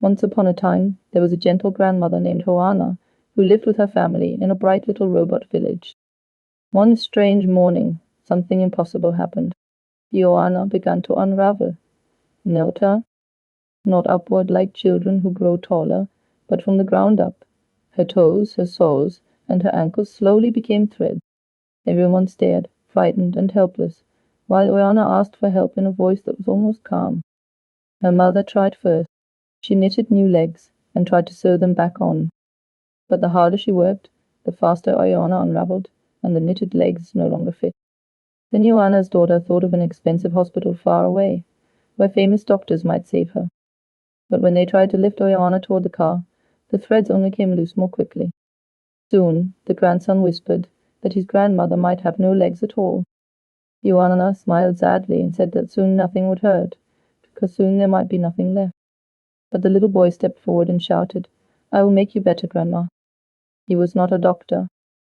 Once upon a time, there was a gentle grandmother named Joanna who lived with her family in a bright little robot village. One strange morning, something impossible happened. Joanna began to unravel. Nelta, not upward like children who grow taller, but from the ground up. Her toes, her soles, and her ankles slowly became threads. Everyone stared, frightened and helpless, while Joanna asked for help in a voice that was almost calm. Her mother tried first. She knitted new legs and tried to sew them back on. But the harder she worked, the faster Joanna unraveled, and the knitted legs no longer fit. Then Joanna's daughter thought of an expensive hospital far away, where famous doctors might save her. But when they tried to lift Joanna toward the car, the threads only came loose more quickly. Soon the grandson whispered that his grandmother might have no legs at all. Joanna smiled sadly and said that soon nothing would hurt, because soon there might be nothing left. But the little boy stepped forward and shouted, "I will make you better, Grandma." He was not a doctor.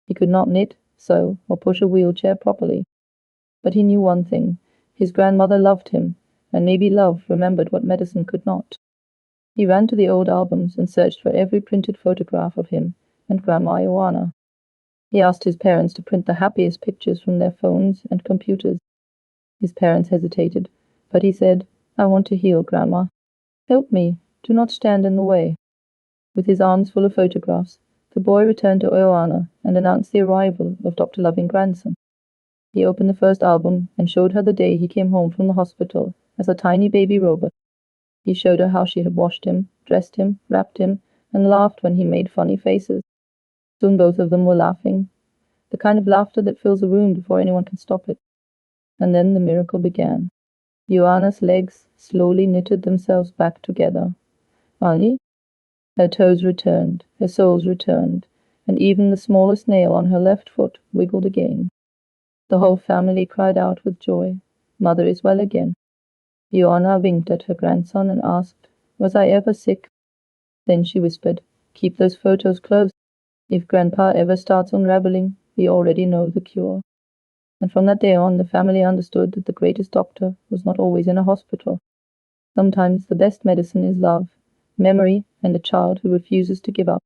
He could not knit, sew, or push a wheelchair properly. But he knew one thing. His grandmother loved him, and maybe love remembered what medicine could not. He ran to the old albums and searched for every printed photograph of him and Grandma Joanna. He asked his parents to print the happiest pictures from their phones and computers. His parents hesitated, but he said, "I want to heal, Grandma. Help me. Do not stand in the way." With his arms full of photographs, the boy returned to Joanna and announced the arrival of Dr. Loving grandson. He opened the first album and showed her the day he came home from the hospital as a tiny baby robot. He showed her how she had washed him, dressed him, wrapped him, and laughed when he made funny faces. Soon both of them were laughing, the kind of laughter that fills a room before anyone can stop it. And then the miracle began. Joanna's legs slowly knitted themselves back together. Ali? Her toes returned, her soles returned, and even the smallest nail on her left foot wiggled again. The whole family cried out with joy. Mother is well again. Joanna winked at her grandson and asked, "Was I ever sick?" Then she whispered, "Keep those photos close. If Grandpa ever starts unraveling, we already know the cure." And from that day on, the family understood that the greatest doctor was not always in a hospital. Sometimes the best medicine is love, memory, and a child who refuses to give up.